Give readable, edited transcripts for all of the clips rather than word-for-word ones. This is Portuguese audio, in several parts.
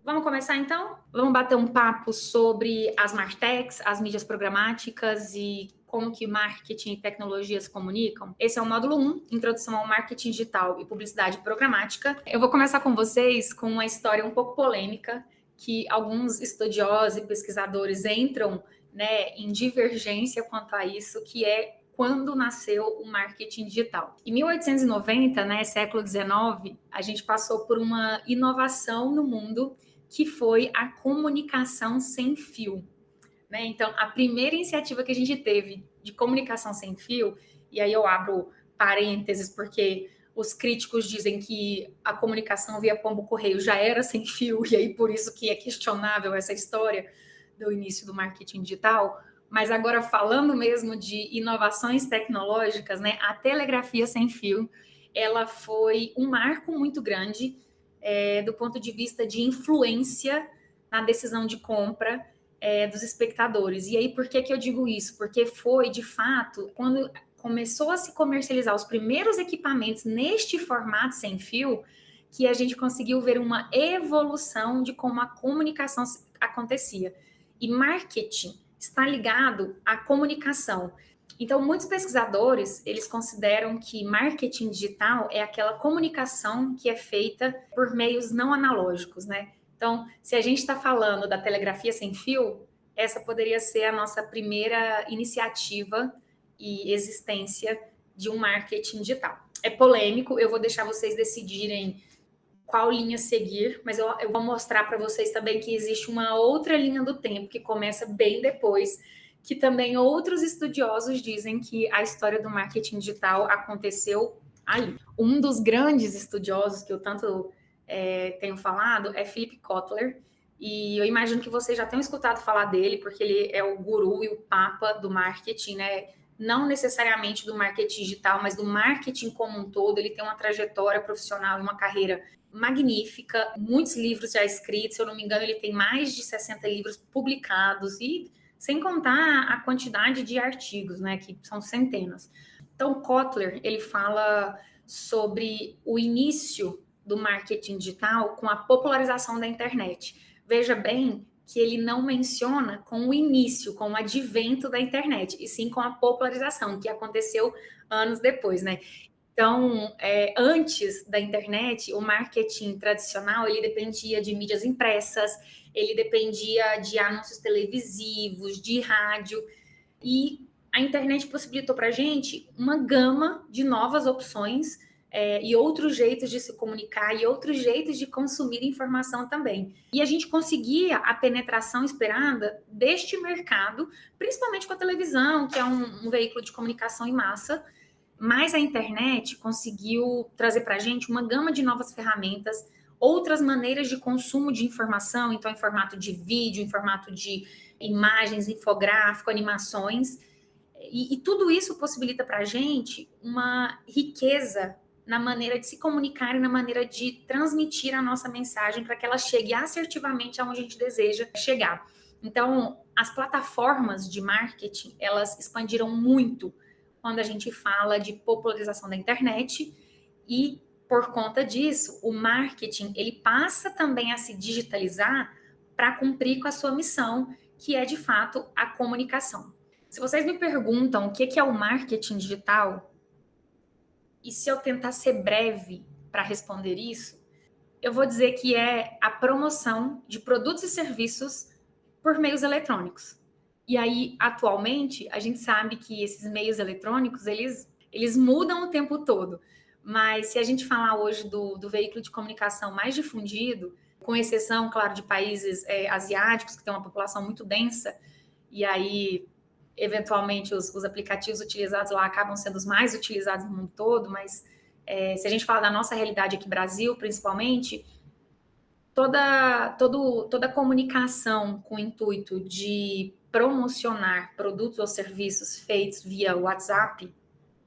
Vamos começar então? Vamos bater um papo sobre as martechs, as mídias programáticas e como que marketing e tecnologia se comunicam. Esse é o módulo 1, Introdução ao Marketing Digital e Publicidade Programática. Eu vou começar com vocês com uma história um pouco polêmica, que alguns estudiosos e pesquisadores entram, em divergência quanto a isso, que é quando nasceu o marketing digital. Em 1890, século XIX, a gente passou por uma inovação no mundo que foi a comunicação sem fio. Então, a primeira iniciativa que a gente teve de comunicação sem fio, e aí eu abro parênteses, porque os críticos dizem que a comunicação via pombo-correio já era sem fio, e aí por isso que é questionável essa história do início do marketing digital. Mas agora, falando mesmo de inovações tecnológicas, a telegrafia sem fio, ela foi um marco muito grande do ponto de vista de influência na decisão de compra dos espectadores. E aí, por que eu digo isso? Porque foi, de fato, quando começou a se comercializar os primeiros equipamentos neste formato sem fio, que a gente conseguiu ver uma evolução de como a comunicação acontecia. E marketing está ligado à comunicação. Então, muitos pesquisadores, eles consideram que marketing digital é aquela comunicação que é feita por meios não analógicos, Então, se a gente está falando da telegrafia sem fio, essa poderia ser a nossa primeira iniciativa e existência de um marketing digital. É polêmico, eu vou deixar vocês decidirem qual linha seguir, mas eu vou mostrar para vocês também que existe uma outra linha do tempo que começa bem depois, que também outros estudiosos dizem que a história do marketing digital aconteceu ali. Um dos grandes estudiosos que eu tanto tenho falado é Philip Kotler, e eu imagino que vocês já tenham escutado falar dele, porque ele é o guru e o papa do marketing, não necessariamente do marketing digital, mas do marketing como um todo. Ele tem uma trajetória profissional e uma carreira magnífica, muitos livros já escritos, se eu não me engano, ele tem mais de 60 livros publicados, e sem contar a quantidade de artigos, que são centenas. Então, Kotler, ele fala sobre o início do marketing digital com a popularização da internet. Veja bem que ele não menciona com o início, com o advento da internet, e sim com a popularização, que aconteceu anos depois, Então, antes da internet, o marketing tradicional, ele dependia de mídias impressas, ele dependia de anúncios televisivos, de rádio, e a internet possibilitou para a gente uma gama de novas opções e outros jeitos de se comunicar e outros jeitos de consumir informação também. E a gente conseguia a penetração esperada deste mercado, principalmente com a televisão, que é um veículo de comunicação em massa, mas a internet conseguiu trazer para a gente uma gama de novas ferramentas, outras maneiras de consumo de informação, então em formato de vídeo, em formato de imagens, infográfico, animações, e tudo isso possibilita para a gente uma riqueza na maneira de se comunicar e na maneira de transmitir a nossa mensagem para que ela chegue assertivamente aonde a gente deseja chegar. Então, as plataformas de marketing, elas expandiram muito quando a gente fala de popularização da internet, e por conta disso, o marketing, ele passa também a se digitalizar para cumprir com a sua missão, que é de fato a comunicação. Se vocês me perguntam o que é o marketing digital, e se eu tentar ser breve para responder isso, eu vou dizer que é a promoção de produtos e serviços por meios eletrônicos. E aí, atualmente, a gente sabe que esses meios eletrônicos, eles mudam o tempo todo. Mas se a gente falar hoje do veículo de comunicação mais difundido, com exceção, claro, de países asiáticos, que têm uma população muito densa, e aí, eventualmente, os aplicativos utilizados lá acabam sendo os mais utilizados no mundo todo, mas se a gente falar da nossa realidade aqui, Brasil, principalmente, toda comunicação com o intuito de promocionar produtos ou serviços feitos via WhatsApp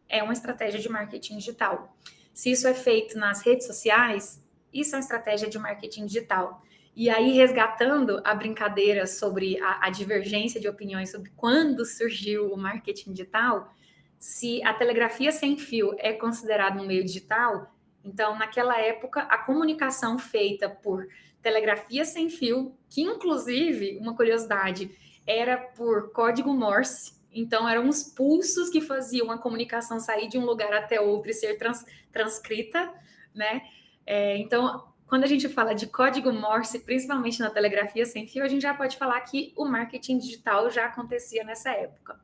é uma estratégia de marketing digital. Se isso é feito nas redes sociais, isso é uma estratégia de marketing digital. E aí, resgatando a brincadeira sobre a divergência de opiniões sobre quando surgiu o marketing digital, se a telegrafia sem fio é considerada um meio digital, então, naquela época, a comunicação feita por telegrafia sem fio, que inclusive, uma curiosidade, era por código Morse, então eram os pulsos que faziam a comunicação sair de um lugar até outro e ser transcrita, né? Então, quando a gente fala de código Morse, principalmente na telegrafia sem fio, a gente já pode falar que o marketing digital já acontecia nessa época.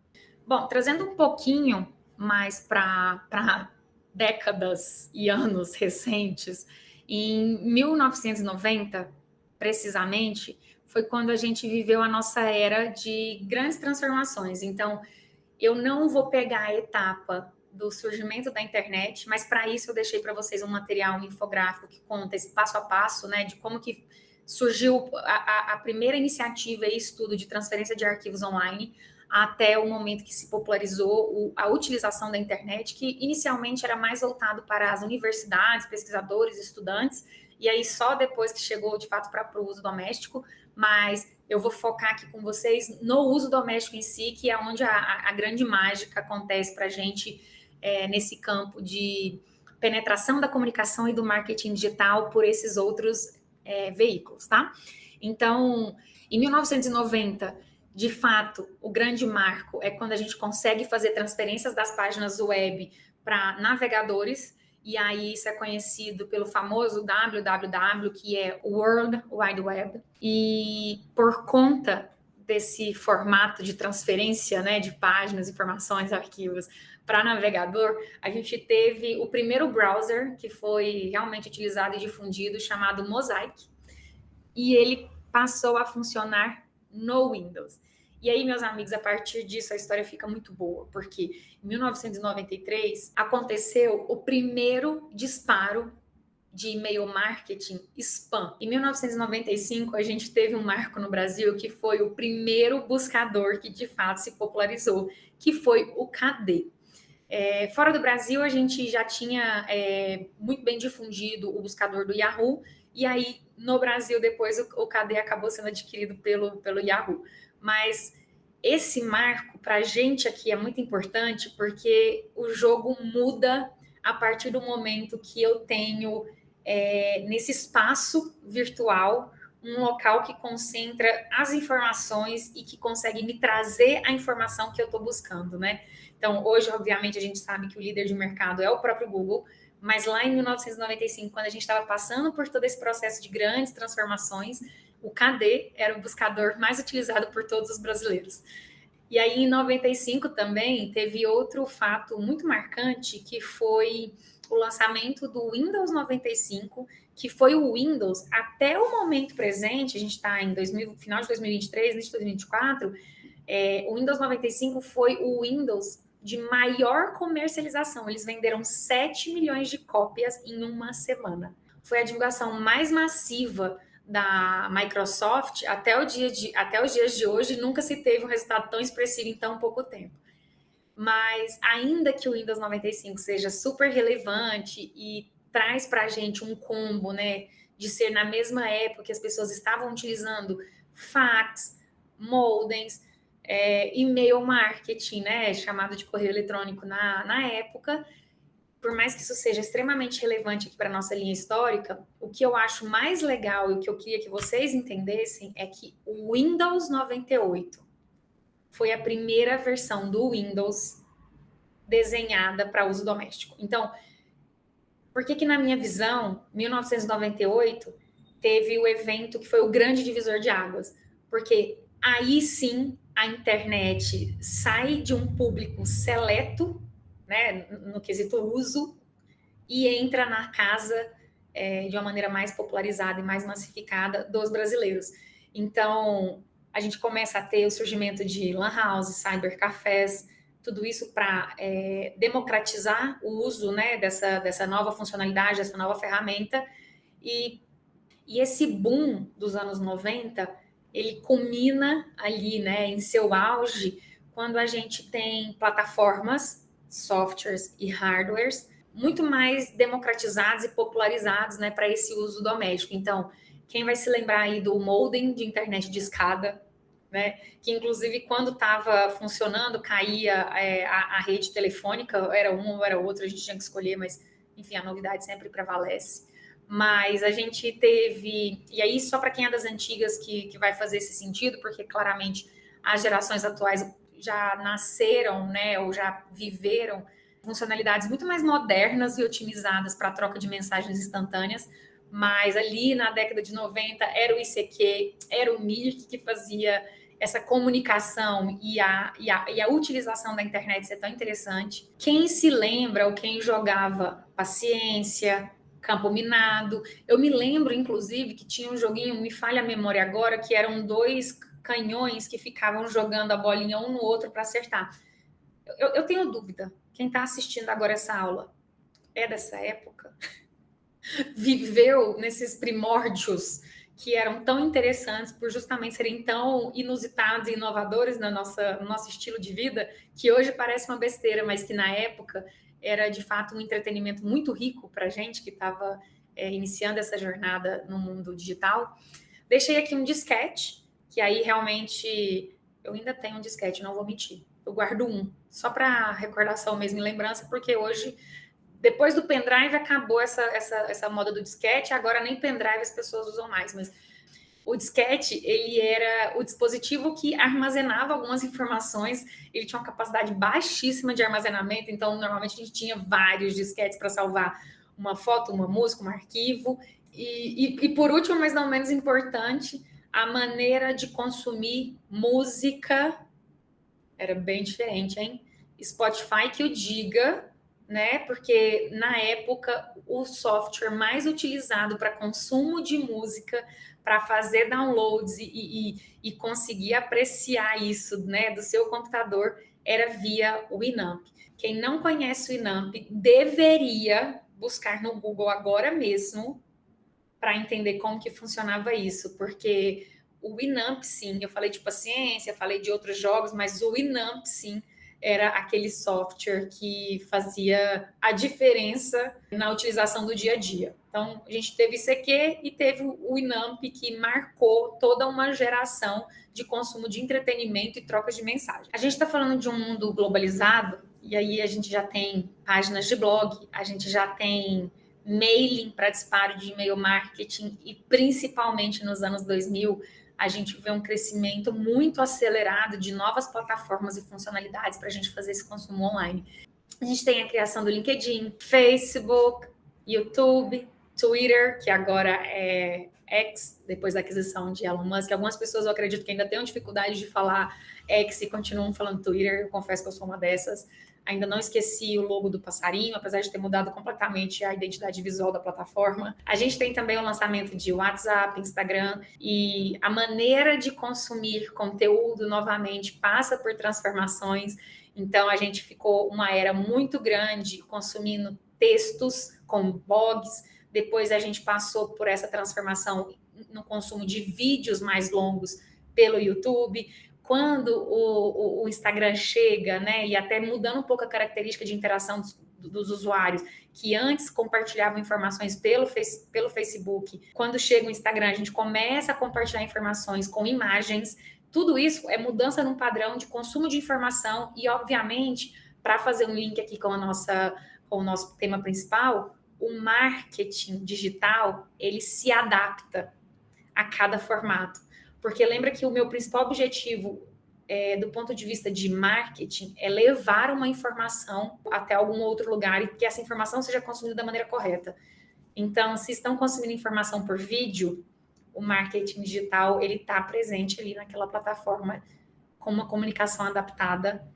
Bom, trazendo um pouquinho mais para décadas e anos recentes, em 1990, precisamente, foi quando a gente viveu a nossa era de grandes transformações. Então, eu não vou pegar a etapa do surgimento da internet, mas para isso eu deixei para vocês um material, um infográfico que conta esse passo a passo, né, de como que surgiu a primeira iniciativa e estudo de transferência de arquivos online até o momento que se popularizou a utilização da internet, que inicialmente era mais voltado para as universidades, pesquisadores, estudantes, e aí só depois que chegou de fato para o uso doméstico, mas eu vou focar aqui com vocês no uso doméstico em si, que é onde a grande mágica acontece para a gente nesse campo de penetração da comunicação e do marketing digital por esses outros veículos, tá? Então, em 1990, de fato, o grande marco é quando a gente consegue fazer transferências das páginas web para navegadores, e aí isso é conhecido pelo famoso www, que é World Wide Web. E por conta desse formato de transferência, né, de páginas, informações, arquivos para navegador, a gente teve o primeiro browser que foi realmente utilizado e difundido, chamado Mosaic, e ele passou a funcionar no Windows. E aí, meus amigos, a partir disso a história fica muito boa, porque em 1993 aconteceu o primeiro disparo de e-mail marketing spam. Em 1995, a gente teve um marco no Brasil que foi o primeiro buscador que de fato se popularizou, que foi o KD. Fora do Brasil, a gente já tinha muito bem difundido o buscador do Yahoo, e aí no Brasil depois o KD acabou sendo adquirido pelo Yahoo. Mas esse marco para a gente aqui é muito importante porque o jogo muda a partir do momento que eu tenho nesse espaço virtual um local que concentra as informações e que consegue me trazer a informação que eu estou buscando, né? Então, hoje, obviamente, a gente sabe que o líder de mercado é o próprio Google, mas lá em 1995, quando a gente estava passando por todo esse processo de grandes transformações, o KD era o buscador mais utilizado por todos os brasileiros. E aí, em 95 também, teve outro fato muito marcante, que foi o lançamento do Windows 95, que foi o Windows, até o momento presente, a gente está em final de 2023, início de 2024, o Windows 95 foi o Windows de maior comercialização. Eles venderam 7 milhões de cópias em uma semana. Foi a divulgação mais massiva da Microsoft até os dias de hoje. Nunca se teve um resultado tão expressivo em tão pouco tempo. Mas ainda que o Windows 95 seja super relevante e traz para a gente um combo, né, de ser na mesma época que as pessoas estavam utilizando fax, modems, e-mail marketing, né, chamado de correio eletrônico na época, por mais que isso seja extremamente relevante aqui para a nossa linha histórica, o que eu acho mais legal e o que eu queria que vocês entendessem é que o Windows 98 foi a primeira versão do Windows desenhada para uso doméstico. Então, por que na minha visão, 1998 teve o evento que foi o grande divisor de águas? Porque aí sim a internet sai de um público seleto, né, no quesito uso, e entra na casa de uma maneira mais popularizada e mais massificada dos brasileiros. Então, a gente começa a ter o surgimento de lan house, cybercafés, tudo isso para democratizar o uso, né, dessa nova funcionalidade, dessa nova ferramenta. E esse boom dos anos 90, ele culmina ali, né, em seu auge, quando a gente tem plataformas, softwares e hardwares muito mais democratizados e popularizados, né, para esse uso doméstico. Então, quem vai se lembrar aí do modem de internet de escada, né? Que inclusive quando estava funcionando, caía a rede telefônica, era um ou era outro, a gente tinha que escolher, mas enfim, a novidade sempre prevalece. Mas a gente teve, e aí só para quem é das antigas que vai fazer esse sentido, porque claramente as gerações atuais já nasceram, né, ou já viveram funcionalidades muito mais modernas e otimizadas para a troca de mensagens instantâneas, mas ali na década de 90 era o ICQ, era o Mirk que fazia essa comunicação e a utilização da internet ser tão interessante. Quem se lembra ou quem jogava Paciência, Campo Minado, eu me lembro, inclusive, que tinha um joguinho, me falha a memória agora, que eram 2 canhões que ficavam jogando a bolinha um no outro para acertar. Eu tenho dúvida, quem está assistindo agora essa aula é dessa época? Viveu nesses primórdios que eram tão interessantes por justamente serem tão inusitados e inovadores no nosso estilo de vida, que hoje parece uma besteira, mas que na época era de fato um entretenimento muito rico para a gente que estava iniciando essa jornada no mundo digital. Deixei aqui um disquete, que aí realmente eu ainda tenho um disquete, não vou mentir. Eu guardo um, só para recordação mesmo e lembrança, porque hoje, depois do pendrive, acabou essa moda do disquete, agora nem pendrive as pessoas usam mais, mas o disquete, ele era o dispositivo que armazenava algumas informações, ele tinha uma capacidade baixíssima de armazenamento, então normalmente a gente tinha vários disquetes para salvar uma foto, uma música, um arquivo, e por último, mas não menos importante, a maneira de consumir música era bem diferente, hein? Spotify que o diga, né? Porque na época o software mais utilizado para consumo de música, para fazer downloads e conseguir apreciar isso, né, do seu computador, era via o Winamp. Quem não conhece o Winamp deveria buscar no Google agora mesmo para entender como que funcionava isso, porque o Winamp, sim, eu falei de Paciência, falei de outros jogos, mas o Winamp, sim, era aquele software que fazia a diferença na utilização do dia a dia. Então, a gente teve ICQ e teve o Winamp, que marcou toda uma geração de consumo de entretenimento e trocas de mensagem. A gente está falando de um mundo globalizado, e aí a gente já tem páginas de blog, a gente já tem mailing para disparo de e-mail marketing e principalmente nos anos 2000, a gente vê um crescimento muito acelerado de novas plataformas e funcionalidades para a gente fazer esse consumo online. A gente tem a criação do LinkedIn, Facebook, YouTube, Twitter, que agora é X, depois da aquisição de Elon Musk. Algumas pessoas, eu acredito que ainda tenham dificuldade de falar X e continuam falando Twitter. Eu confesso que eu sou uma dessas. Ainda não esqueci o logo do passarinho, apesar de ter mudado completamente a identidade visual da plataforma. A gente tem também o lançamento de WhatsApp, Instagram, e a maneira de consumir conteúdo novamente passa por transformações. Então, a gente ficou uma era muito grande consumindo textos com blogs. Depois, a gente passou por essa transformação no consumo de vídeos mais longos pelo YouTube. Quando o Instagram chega, né, e até mudando um pouco a característica de interação dos usuários, que antes compartilhavam informações pelo Facebook, quando chega o Instagram, a gente começa a compartilhar informações com imagens. Tudo isso é mudança num padrão de consumo de informação e, obviamente, para fazer um link aqui com o nosso tema principal, o marketing digital, ele se adapta a cada formato. Porque lembra que o meu principal objetivo, do ponto de vista de marketing, é levar uma informação até algum outro lugar e que essa informação seja consumida da maneira correta. Então, se estão consumindo informação por vídeo, o marketing digital ele está presente ali naquela plataforma com uma comunicação adaptada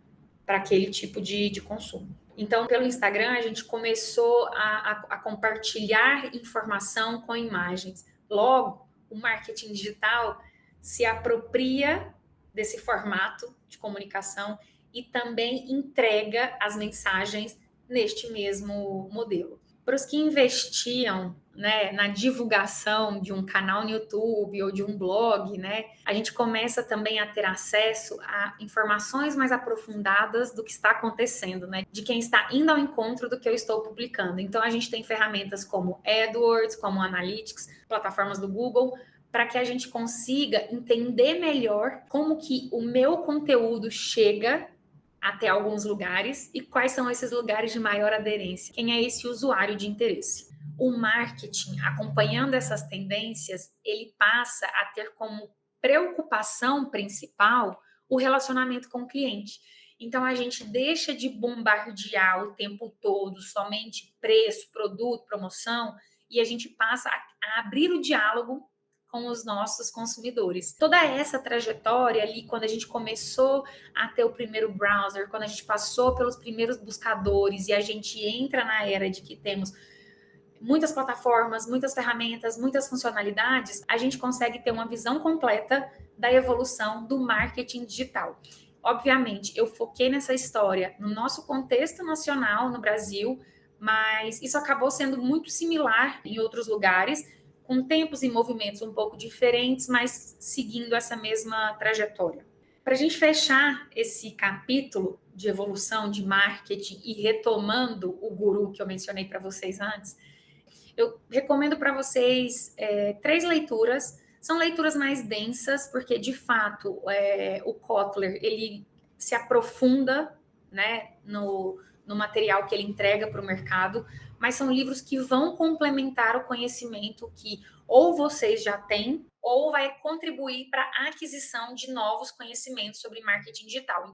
para aquele tipo de consumo. Então, pelo Instagram, a gente começou a compartilhar informação com imagens. Logo, o marketing digital se apropria desse formato de comunicação e também entrega as mensagens neste mesmo modelo. Para os que investiam, né, na divulgação de um canal no YouTube ou de um blog, né, a gente começa também a ter acesso a informações mais aprofundadas do que está acontecendo, né, de quem está indo ao encontro do que eu estou publicando. Então, a gente tem ferramentas como AdWords, como Analytics, plataformas do Google, para que a gente consiga entender melhor como que o meu conteúdo chega até alguns lugares e quais são esses lugares de maior aderência. Quem é esse usuário de interesse? O marketing, acompanhando essas tendências, ele passa a ter como preocupação principal o relacionamento com o cliente. Então, a gente deixa de bombardear o tempo todo somente preço, produto, promoção, e a gente passa a abrir o diálogo com os nossos consumidores. Toda essa trajetória ali, quando a gente começou a ter o primeiro browser, quando a gente passou pelos primeiros buscadores e a gente entra na era de que temos muitas plataformas, muitas ferramentas, muitas funcionalidades, a gente consegue ter uma visão completa da evolução do marketing digital. Obviamente, eu foquei nessa história no nosso contexto nacional, no Brasil, mas isso acabou sendo muito similar em outros lugares, com tempos e movimentos um pouco diferentes, mas seguindo essa mesma trajetória. Para a gente fechar esse capítulo de evolução de marketing e retomando o guru que eu mencionei para vocês antes, eu recomendo para vocês 3 leituras. São leituras mais densas, porque, de fato, o Kotler, ele se aprofunda, né, no material que ele entrega para o mercado, mas são livros que vão complementar o conhecimento que ou vocês já têm, ou vai contribuir para a aquisição de novos conhecimentos sobre marketing digital.